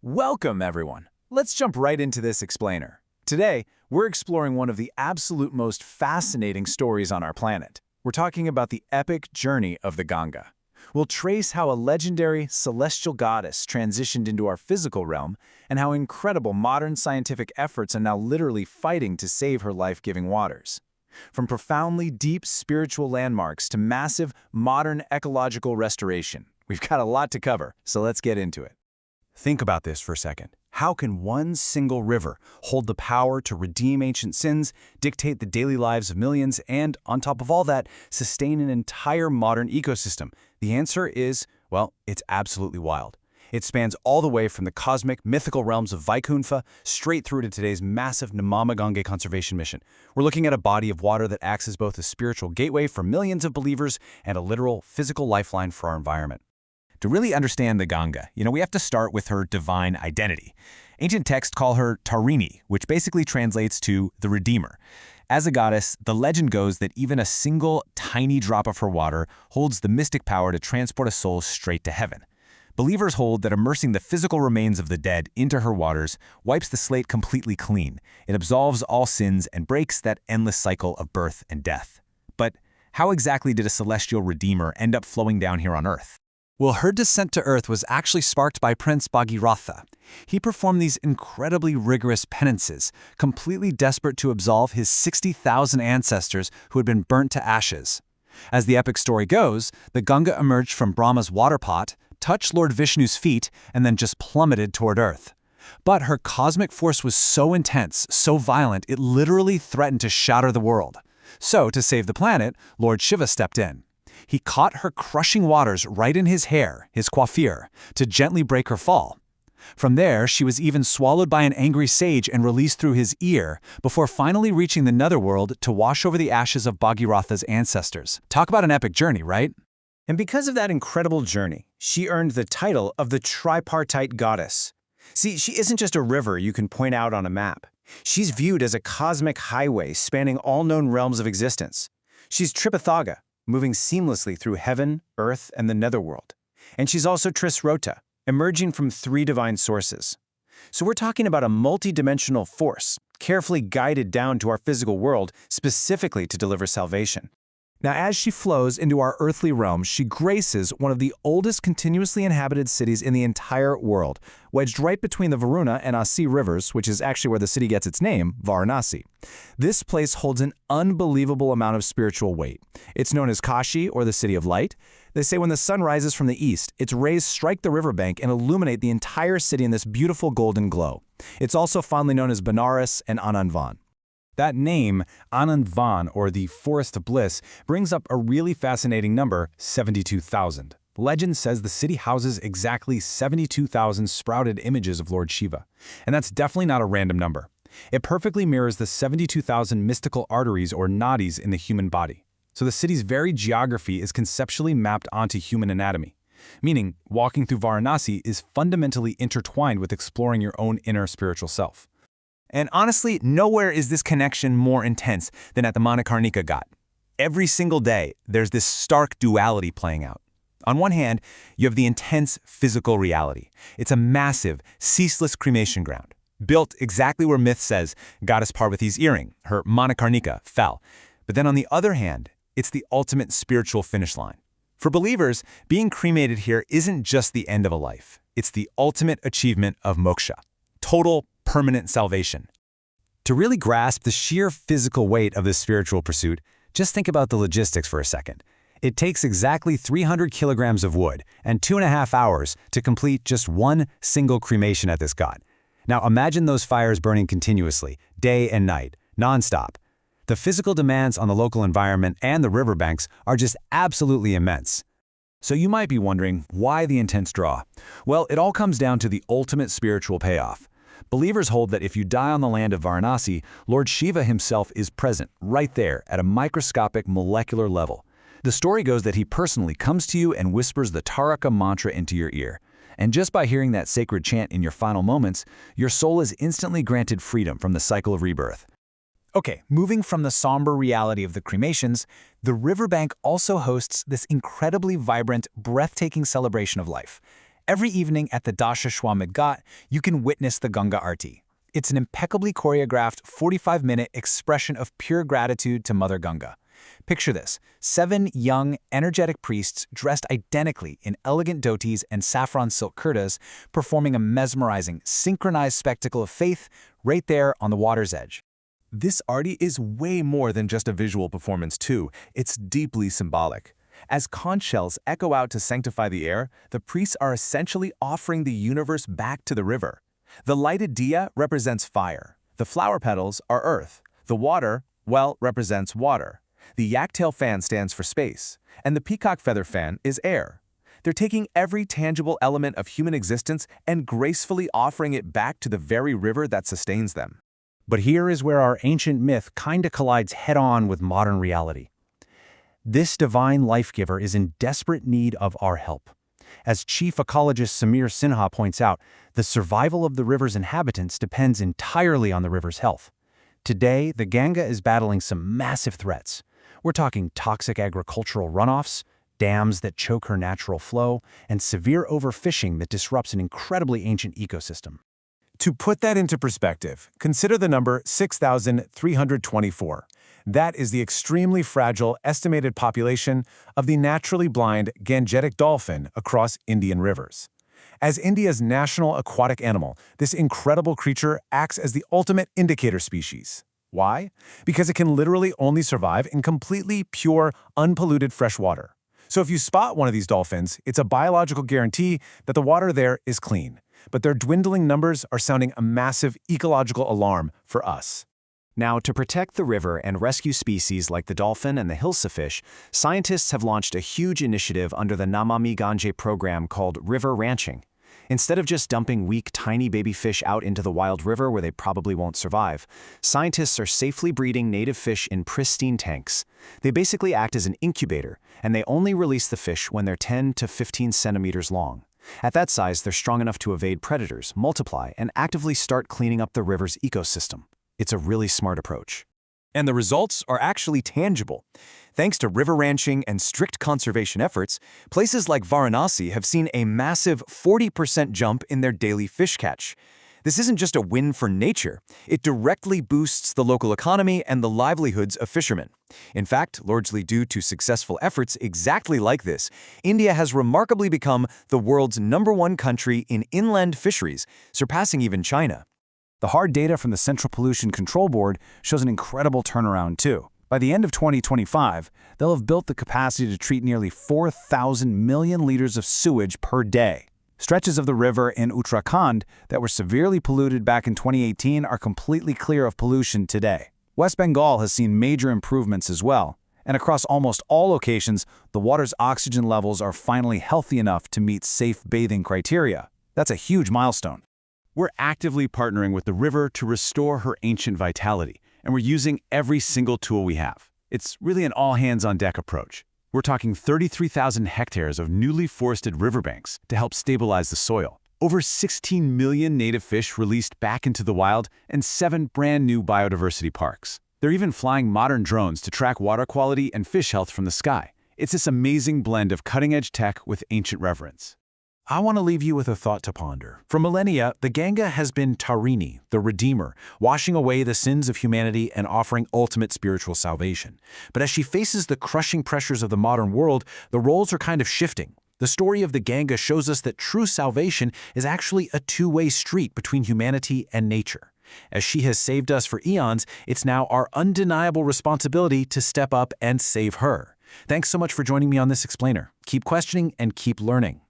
Welcome, everyone. Let's jump right into this explainer. Today, we're exploring one of the absolute most fascinating stories on our planet. We're talking about the epic journey of the Ganga. We'll trace how a legendary celestial goddess transitioned into our physical realm and how incredible modern scientific efforts are now literally fighting to save her life-giving waters. From profoundly deep spiritual landmarks to massive modern ecological restoration, we've got a lot to cover, so let's get into it. Think about this for a second. How can one single river hold the power to redeem ancient sins, dictate the daily lives of millions, and, on top of all that, sustain an entire modern ecosystem? The answer is, well, it's absolutely wild. It spans all the way from the cosmic, mythical realms of Vaikunfa straight through to today's massive Namama Ganga conservation mission. We're looking at a body of water that acts as both a spiritual gateway for millions of believers and a literal, physical lifeline for our environment. To really understand the Ganga, we have to start with her divine identity. Ancient texts call her Tarini, which basically translates to the Redeemer. As a goddess, the legend goes that even a single tiny drop of her water holds the mystic power to transport a soul straight to heaven. Believers hold that immersing the physical remains of the dead into her waters wipes the slate completely clean. It absolves all sins and breaks that endless cycle of birth and death. But how exactly did a celestial Redeemer end up flowing down here on Earth? Well, her descent to Earth was actually sparked by Prince Bhagiratha. He performed these incredibly rigorous penances, completely desperate to absolve his 60,000 ancestors who had been burnt to ashes. As the epic story goes, the Ganga emerged from Brahma's water pot, touched Lord Vishnu's feet, and then just plummeted toward Earth. But her cosmic force was so intense, so violent, it literally threatened to shatter the world. So, to save the planet, Lord Shiva stepped in. He caught her crushing waters right in his hair, his coiffure, to gently break her fall. From there, she was even swallowed by an angry sage and released through his ear, before finally reaching the netherworld to wash over the ashes of Bhagiratha's ancestors. Talk about an epic journey, right? And because of that incredible journey, she earned the title of the tripartite goddess. See, she isn't just a river you can point out on a map. She's viewed as a cosmic highway spanning all known realms of existence. She's Tripathaga, moving seamlessly through heaven, earth, and the netherworld. And she's also Trisrota, emerging from three divine sources. So we're talking about a multi-dimensional force, carefully guided down to our physical world specifically to deliver salvation. Now, as she flows into our earthly realm, she graces one of the oldest continuously inhabited cities in the entire world, wedged right between the Varuna and Asi rivers, which is actually where the city gets its name, Varanasi. This place holds an unbelievable amount of spiritual weight. It's known as Kashi, or the City of Light. They say when the sun rises from the east, its rays strike the riverbank and illuminate the entire city in this beautiful golden glow. It's also fondly known as Benares and Anandvan. That name, Anandvan, or the Forest of Bliss, brings up a really fascinating number, 72,000. Legend says the city houses exactly 72,000 sprouted images of Lord Shiva. And that's definitely not a random number. It perfectly mirrors the 72,000 mystical arteries or nadis in the human body. So the city's very geography is conceptually mapped onto human anatomy. Meaning, walking through Varanasi is fundamentally intertwined with exploring your own inner spiritual self. And honestly, nowhere is this connection more intense than at the Manikarnika Ghat. Every single day, there's this stark duality playing out. On one hand, you have the intense physical reality. It's a massive, ceaseless cremation ground, built exactly where myth says Goddess Parvati's earring, her Manikarnika, fell. But then on the other hand, it's the ultimate spiritual finish line. For believers, being cremated here isn't just the end of a life. It's the ultimate achievement of moksha, total, permanent salvation. To really grasp the sheer physical weight of this spiritual pursuit, just think about the logistics for a second. It takes exactly 300 kilograms of wood and 2.5 hours to complete just one single cremation at this ghat. Now imagine those fires burning continuously, day and night, non-stop. The physical demands on the local environment and the riverbanks are just absolutely immense. So you might be wondering, why the intense draw? Well, it all comes down to the ultimate spiritual payoff. Believers hold that if you die on the land of Varanasi, Lord Shiva himself is present right there at a microscopic molecular level. The story goes that he personally comes to you and whispers the Taraka mantra into your ear. And just by hearing that sacred chant in your final moments, your soul is instantly granted freedom from the cycle of rebirth. Okay, moving from the somber reality of the cremations, the riverbank also hosts this incredibly vibrant, breathtaking celebration of life. Every evening at the Dashashwamedh Ghat, you can witness the Ganga Aarti. It's an impeccably choreographed 45-minute expression of pure gratitude to Mother Ganga. Picture this: 7 young, energetic priests dressed identically in elegant dhotis and saffron silk kurtas, performing a mesmerizing, synchronized spectacle of faith right there on the water's edge. This arti is way more than just a visual performance too. It's deeply symbolic. As conch shells echo out to sanctify the air, the priests are essentially offering the universe back to the river. The lighted diya represents fire. The flower petals are earth. The water, well, represents water. The yaktail fan stands for space, and the peacock feather fan is air. They're taking every tangible element of human existence and gracefully offering it back to the very river that sustains them. But here is where our ancient myth kinda collides head-on with modern reality. This divine life-giver is in desperate need of our help. As chief ecologist Samir Sinha points out, the survival of the river's inhabitants depends entirely on the river's health. Today, the Ganga is battling some massive threats. We're talking toxic agricultural runoffs, dams that choke her natural flow, and severe overfishing that disrupts an incredibly ancient ecosystem. To put that into perspective, consider the number 6,324. That is the extremely fragile estimated population of the naturally blind Gangetic dolphin across Indian rivers. As India's national aquatic animal, this incredible creature acts as the ultimate indicator species. Why? Because it can literally only survive in completely pure, unpolluted fresh water. So if you spot one of these dolphins, it's a biological guarantee that the water there is clean. But their dwindling numbers are sounding a massive ecological alarm for us. Now, to protect the river and rescue species like the dolphin and the hilsafish, scientists have launched a huge initiative under the Namami Gange program called river ranching. Instead of just dumping weak, tiny baby fish out into the wild river where they probably won't survive, scientists are safely breeding native fish in pristine tanks. They basically act as an incubator, and they only release the fish when they're 10 to 15 centimeters long. At that size, they're strong enough to evade predators, multiply, and actively start cleaning up the river's ecosystem. It's a really smart approach. And the results are actually tangible. Thanks to river ranching and strict conservation efforts, places like Varanasi have seen a massive 40% jump in their daily fish catch. This isn't just a win for nature. It directly boosts the local economy and the livelihoods of fishermen. In fact, largely due to successful efforts exactly like this, India has remarkably become the world's #1 country in inland fisheries, surpassing even China. The hard data from the Central Pollution Control Board shows an incredible turnaround, too. By the end of 2025, they'll have built the capacity to treat nearly 4,000 million liters of sewage per day. Stretches of the river in Uttarakhand that were severely polluted back in 2018 are completely clear of pollution today. West Bengal has seen major improvements as well, and across almost all locations, the water's oxygen levels are finally healthy enough to meet safe bathing criteria. That's a huge milestone. We're actively partnering with the river to restore her ancient vitality, and we're using every single tool we have. It's really an all-hands-on-deck approach. We're talking 33,000 hectares of newly forested riverbanks to help stabilize the soil, over 16 million native fish released back into the wild, and 7 brand new biodiversity parks. They're even flying modern drones to track water quality and fish health from the sky. It's this amazing blend of cutting-edge tech with ancient reverence. I want to leave you with a thought to ponder. For millennia, the Ganga has been Tarini, the Redeemer, washing away the sins of humanity and offering ultimate spiritual salvation. But as she faces the crushing pressures of the modern world, the roles are kind of shifting. The story of the Ganga shows us that true salvation is actually a two-way street between humanity and nature. As she has saved us for eons, it's now our undeniable responsibility to step up and save her. Thanks so much for joining me on this explainer. Keep questioning and keep learning.